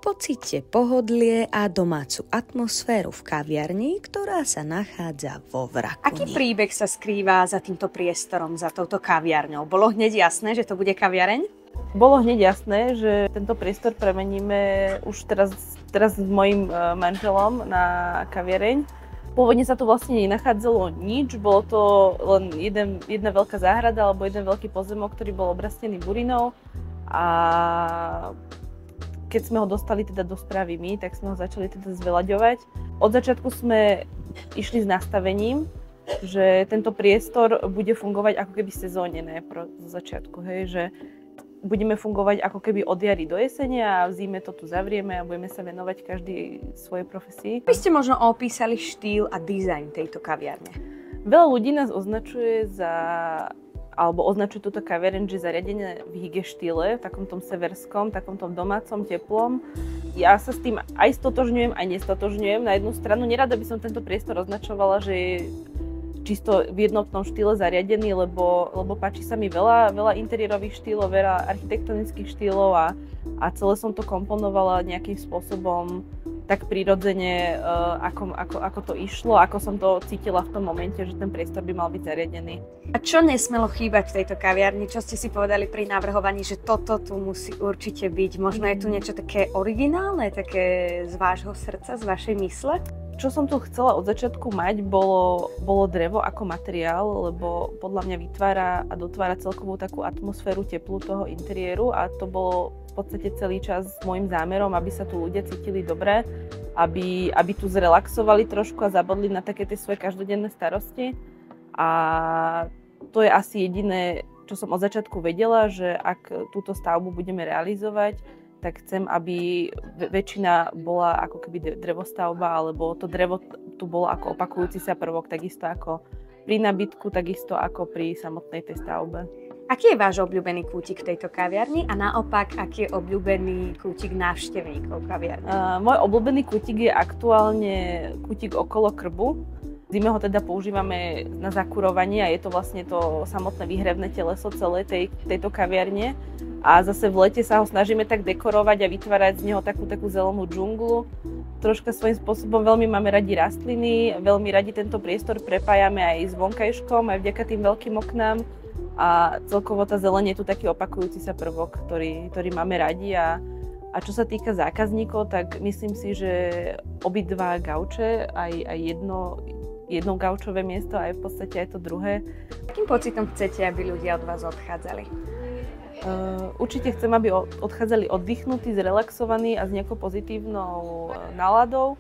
Pocite pohodlie a domácu atmosféru v kaviarni, ktorá sa nachádza vo Vrakuni. Aký príbeh sa skrýva za týmto priestorom, za touto kaviarňou? Bolo hneď jasné, že to bude kaviareň? Bolo hneď jasné, že tento priestor premeníme už teraz s mojím manželom na kaviareň. Pôvodne sa tu vlastne nenachádzalo nič, bolo to len jedna veľká záhrada alebo jeden veľký pozemok, ktorý bol obrastený burinou. A keď sme ho dostali teda do správy my, tak sme ho začali teda zveľaďovať. Od začiatku sme išli s nastavením, že tento priestor bude fungovať ako keby sezónne, najprv zo začiatku, hej, že budeme fungovať ako keby od jary do jesene a v zime to tu zavrieme a budeme sa venovať každý svojej profesii. By ste možno opísali štýl a dizajn tejto kaviarne? Veľa ľudí nás označuje označuje túto kaviareň, že zariadenie v hygge štýle, v takom tom severskom, takom tom domácom, teplom. Ja sa s tým aj stotožňujem, aj nestotožňujem. Na jednu stranu nerada by som tento priestor označovala, že je čisto v jednotnom štýle zariadený, lebo páči sa mi veľa interiérových štýlov, veľa architektonických štýlov a celé som to komponovala nejakým spôsobom tak prirodzene, ako to išlo, ako som to cítila v tom momente, že ten priestor by mal byť zariadený. A čo nesmelo chýbať v tejto kaviarni? Čo ste si povedali pri navrhovaní, že toto tu musí určite byť? Možno je tu niečo také originálne, také z vášho srdca, z vašej mysle? Čo som tu chcela od začiatku mať, bolo drevo ako materiál, lebo podľa mňa vytvára a dotvára celkovú takú atmosféru teplu toho interiéru a to bolo v podstate celý čas môjim zámerom, aby sa tu ľudia cítili dobre, aby tu zrelaxovali trošku a zabudli na také tie svoje každodenné starosti. A to je asi jediné, čo som od začiatku vedela, že ak túto stavbu budeme realizovať, tak chcem, aby väčšina bola ako keby drevostavba, alebo to drevo tu bolo ako opakujúci sa prvok, takisto ako pri nábytku, takisto ako pri samotnej tej stavbe. Aký je váš obľúbený kútik v tejto kaviarni a naopak, aký je obľúbený kútik návštevníkov kaviarne? Môj obľúbený kútik je aktuálne kútik okolo krbu. V zime ho teda používame na zakurovanie a je to vlastne to samotné výhrevné teleso celej tejto kaviarne. A zase v lete sa ho snažíme tak dekorovať a vytvárať z neho takú zelenú džunglu. Troška svojím spôsobom veľmi máme radi rastliny, veľmi radi tento priestor prepájame aj s vonkajškom, aj vďaka tým veľkým oknám. A celkovo tá zeleň je tu taký opakujúci sa prvok, ktorý máme radi. A čo sa týka zákazníkov, tak myslím si, že obidva gauče, aj jedno gaučové miesto, aj v podstate aj to druhé. Akým pocitom chcete, aby ľudia od vás odchádzali? Určite chcem, aby odchádzali oddychnutí, zrelaxovaní a s nejakou pozitívnou náladou.